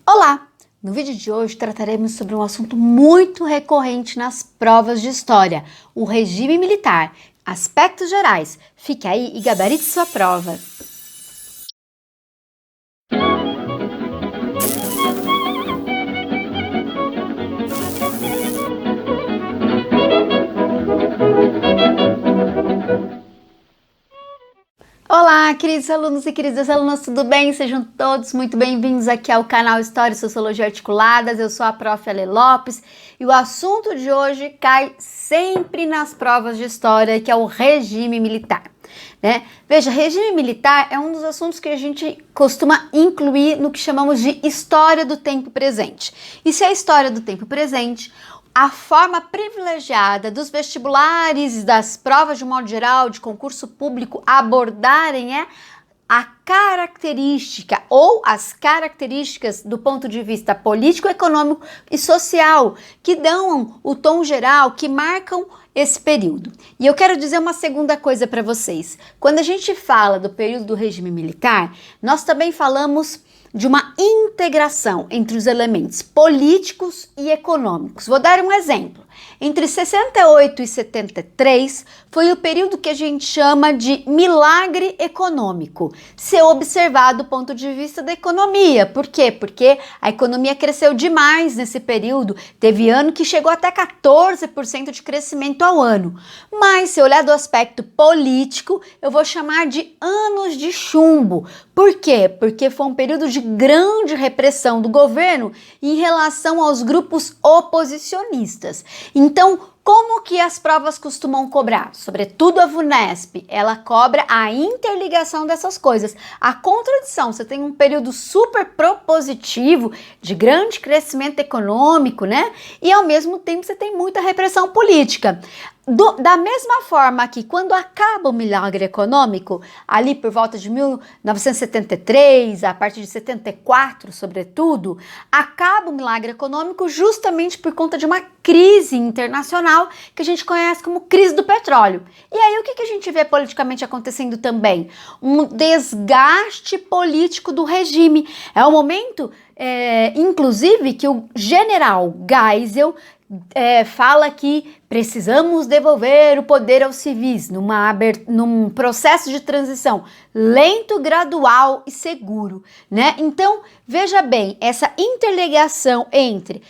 Olá! No vídeo de hoje trataremos sobre um assunto muito recorrente nas provas de história, o regime militar. Aspectos gerais. Fique aí e gabarite sua prova. Olá, queridos alunos e queridas alunas, tudo bem? Sejam todos muito bem-vindos aqui ao canal História e Sociologia Articuladas. Eu sou a Prof. Ale Lopes e o assunto de hoje cai sempre nas provas de história, que é o regime militar, né? Veja, regime militar é um dos assuntos que a gente costuma incluir no que chamamos de história do tempo presente. E se é a história do tempo presente, a forma privilegiada dos vestibulares, das provas de um modo geral, de concurso público abordarem é a característica ou as características do ponto de vista político, econômico e social que dão o tom geral, que marcam esse período. E eu quero dizer uma segunda coisa para vocês. Quando a gente fala do período do regime militar, nós também falamos de uma integração entre os elementos políticos e econômicos. Vou dar um exemplo. Entre 68 e 73 foi o período que a gente chama de milagre econômico, se observar do ponto de vista da economia. Por quê? Porque a economia cresceu demais nesse período, teve ano que chegou até 14% de crescimento ao ano. Mas se olhar do aspecto político, eu vou chamar de anos de chumbo. Por quê? Porque foi um período de grande repressão do governo em relação aos grupos oposicionistas. Então, como que as provas costumam cobrar? Sobretudo a VUNESP, ela cobra a interligação dessas coisas. A contradição, você tem um período super propositivo, de grande crescimento econômico, né? E ao mesmo tempo você tem muita repressão política. Da mesma forma que quando acaba o milagre econômico, ali por volta de 1973, a partir de 74, sobretudo, acaba o milagre econômico justamente por conta de uma crise internacional que a gente conhece como crise do petróleo. E aí o que a gente vê politicamente acontecendo também? Um desgaste político do regime. É o momento, inclusive, que o general Geisel fala que precisamos devolver o poder aos civis num processo de transição lento, gradual e seguro, né? Então, veja bem, essa interligação entre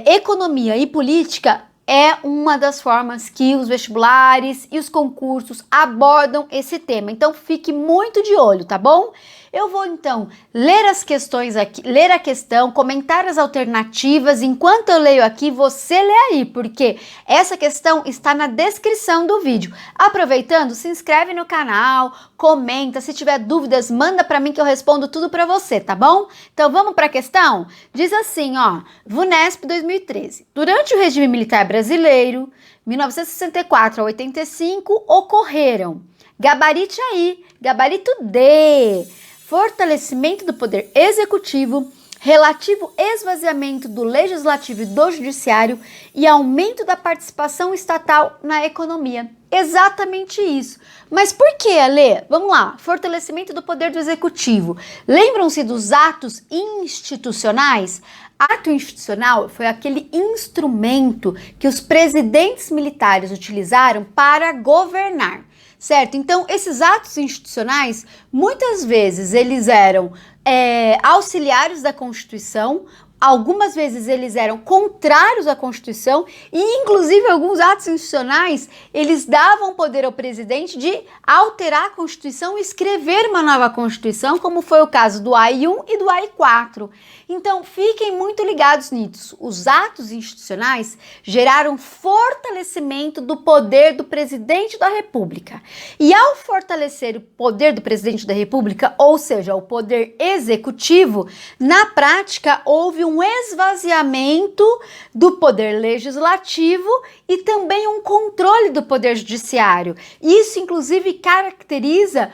economia e política é uma das formas que os vestibulares e os concursos abordam esse tema. Então, fique muito de olho, tá bom? Eu vou, então, ler as questões aqui, ler a questão, comentar as alternativas. Enquanto eu leio aqui, você lê aí, porque essa questão está na descrição do vídeo. Aproveitando, se inscreve no canal, comenta. Se tiver dúvidas, manda para mim que eu respondo tudo para você, tá bom? Então, vamos para a questão? Diz assim, ó, VUNESP 2013. Durante o regime militar brasileiro, 1964 a 85, ocorreram. Gabarite aí, gabarito D. Fortalecimento do poder executivo, relativo esvaziamento do legislativo e do judiciário e aumento da participação estatal na economia. Exatamente isso. Mas por que, Ale? Vamos lá. Fortalecimento do poder do executivo. Lembram-se dos atos institucionais? Ato institucional foi aquele instrumento que os presidentes militares utilizaram para governar. Certo? Então, esses atos institucionais, muitas vezes eles eram auxiliares da Constituição, algumas vezes eles eram contrários à Constituição e, inclusive, alguns atos institucionais, eles davam poder ao presidente de alterar a Constituição e escrever uma nova Constituição, como foi o caso do AI-1 e do AI-4. Então, fiquem muito ligados nisso. Os atos institucionais geraram fortalecimento do poder do presidente da República. E ao fortalecer o poder do presidente da República, ou seja, o poder executivo, na prática houve um esvaziamento do poder legislativo e também um controle do poder judiciário. Isso, inclusive, caracteriza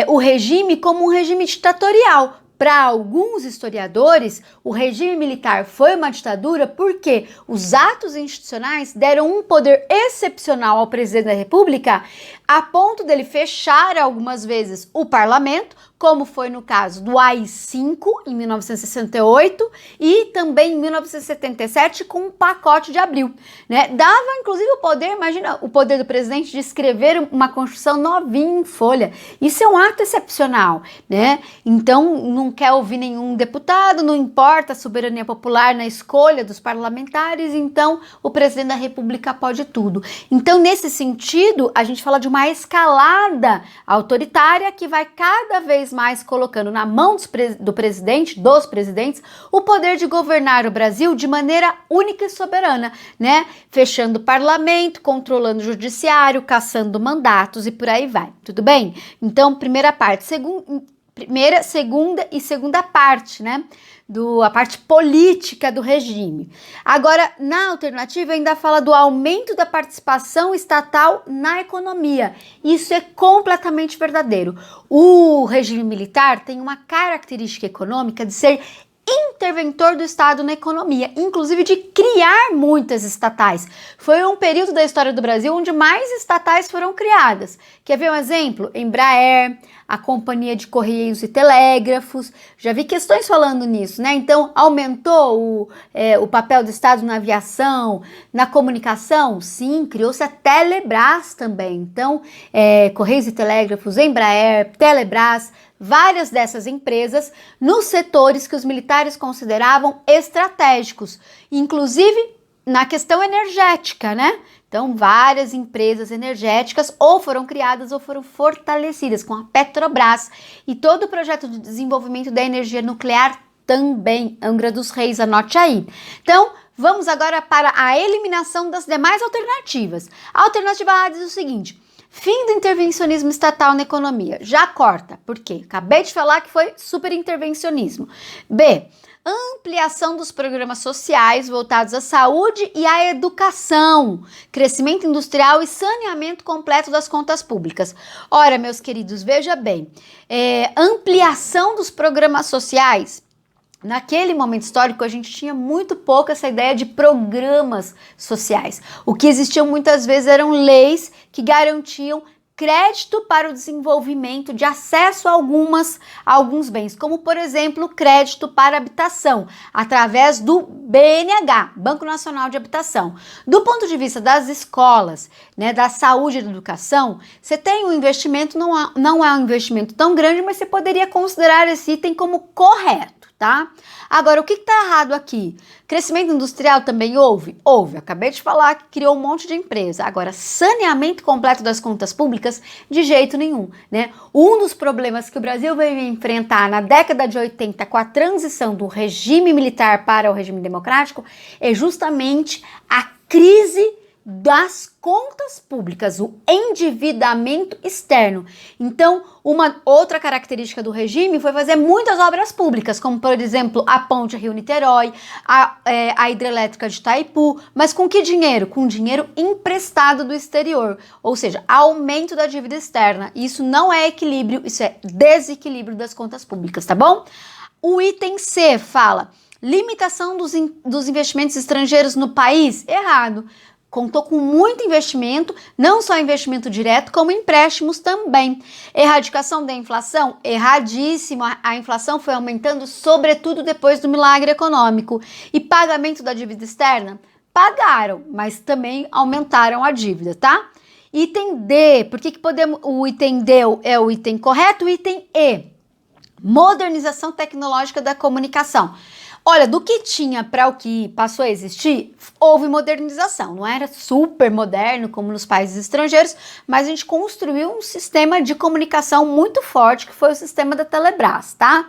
o regime como um regime ditatorial. Para alguns historiadores, o regime militar foi uma ditadura porque os atos institucionais deram um poder excepcional ao presidente da República a ponto dele fechar algumas vezes o parlamento, como foi no caso do AI-5 em 1968 e também em 1977 com o pacote de abril, né? Dava inclusive o poder, imagina o poder do presidente de escrever uma Constituição novinha em folha. Isso é um ato excepcional, né? Então não quer ouvir nenhum deputado, não importa a soberania popular na escolha dos parlamentares, então o presidente da República pode tudo. Então nesse sentido, a gente fala de uma escalada autoritária que vai cada vez mais colocando na mão dos presidentes, o poder de governar o Brasil de maneira única e soberana, né? Fechando o parlamento, controlando o judiciário, cassando mandatos e por aí vai, tudo bem? Então, primeira parte, primeira, segunda e segunda parte, né? A parte política do regime. Agora, na alternativa, ainda fala do aumento da participação estatal na economia. Isso é completamente verdadeiro. O regime militar tem uma característica econômica de ser interventor do Estado na economia, inclusive de criar muitas estatais. Foi um período da história do Brasil onde mais estatais foram criadas. Quer ver um exemplo? Embraer, a Companhia de Correios e Telégrafos, já vi questões falando nisso, né? Então, aumentou o papel do Estado na aviação, na comunicação? Sim, criou-se a Telebrás também. Então, Correios e Telégrafos, Embraer, Telebrás, várias dessas empresas nos setores que os militares consideravam estratégicos, inclusive na questão energética, né? Então, várias empresas energéticas ou foram criadas ou foram fortalecidas, com a Petrobras e todo o projeto de desenvolvimento da energia nuclear também, Angra dos Reis, anote aí. Então, vamos agora para a eliminação das demais alternativas. A alternativa A diz o seguinte: fim do intervencionismo estatal na economia. Já corta. Por quê? Acabei de falar que foi super intervencionismo. B. Ampliação dos programas sociais voltados à saúde e à educação, crescimento industrial e saneamento completo das contas públicas. Ora, meus queridos, veja bem, ampliação dos programas sociais. Naquele momento histórico, a gente tinha muito pouco essa ideia de programas sociais. O que existiam muitas vezes eram leis que garantiam crédito para o desenvolvimento de acesso a alguns bens, como, por exemplo, crédito para habitação, através do BNH, Banco Nacional de Habitação. Do ponto de vista das escolas, né, da saúde e da educação, você tem um investimento, não é um investimento tão grande, mas você poderia considerar esse item como correto, tá? Agora, o que está errado aqui? Crescimento industrial também houve? Houve. Acabei de falar que criou um monte de empresa. Agora, saneamento completo das contas públicas, de jeito nenhum, né? Um dos problemas que o Brasil veio enfrentar na década de 80 com a transição do regime militar para o regime democrático é justamente a crise das contas públicas, o endividamento externo. Então, uma outra característica do regime foi fazer muitas obras públicas, como, por exemplo, a ponte Rio-Niterói, a hidrelétrica de Itaipu, mas com que dinheiro? Com dinheiro emprestado do exterior, ou seja, aumento da dívida externa. Isso não é equilíbrio, isso é desequilíbrio das contas públicas, tá bom? O item C fala limitação dos investimentos estrangeiros no país. Errado. Contou com muito investimento, não só investimento direto, como empréstimos também. Erradicação da inflação? Erradíssimo. A inflação foi aumentando, sobretudo depois do milagre econômico. E pagamento da dívida externa? Pagaram, mas também aumentaram a dívida, tá? Item D. Por que podemos... O item D é o item correto? O item E. Modernização tecnológica da comunicação. Olha, do que tinha para o que passou a existir, houve modernização. Não era super moderno como nos países estrangeiros, mas a gente construiu um sistema de comunicação muito forte, que foi o sistema da Telebrás, tá?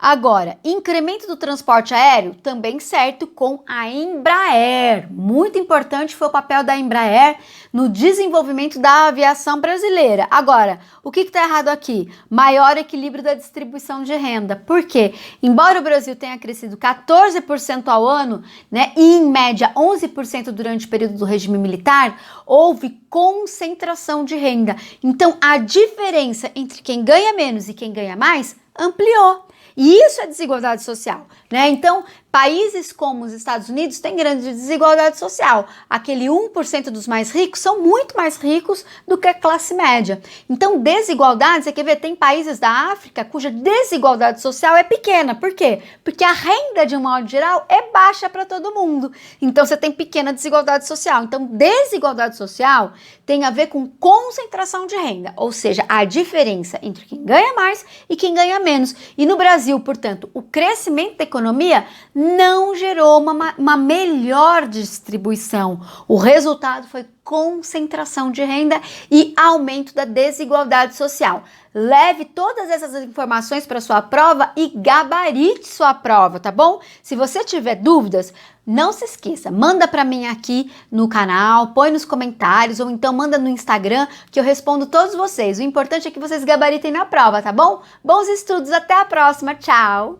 Agora, incremento do transporte aéreo, também certo, com a Embraer. Muito importante foi o papel da Embraer no desenvolvimento da aviação brasileira. Agora, o que está errado aqui? Maior equilíbrio da distribuição de renda. Por quê? Embora o Brasil tenha crescido 14% ao ano, né, e em média 11% durante o período do regime militar, houve concentração de renda. Então, a diferença entre quem ganha menos e quem ganha mais ampliou. E isso é desigualdade social, né? Então, Países como os Estados Unidos têm grande desigualdade social. Aquele 1% dos mais ricos são muito mais ricos do que a classe média. Então, desigualdade, você quer ver, tem países da África cuja desigualdade social é pequena. Por quê? Porque a renda, de um modo geral, é baixa para todo mundo. Então, você tem pequena desigualdade social. Então, desigualdade social tem a ver com concentração de renda, ou seja, a diferença entre quem ganha mais e quem ganha menos. E no Brasil, portanto, o crescimento da economia não gerou uma melhor distribuição. O resultado foi concentração de renda e aumento da desigualdade social. Leve todas essas informações para sua prova e gabarite sua prova, tá bom? Se você tiver dúvidas, não se esqueça, manda para mim aqui no canal, põe nos comentários ou então manda no Instagram que eu respondo todos vocês. O importante é que vocês gabaritem na prova, tá bom? Bons estudos, até a próxima, tchau!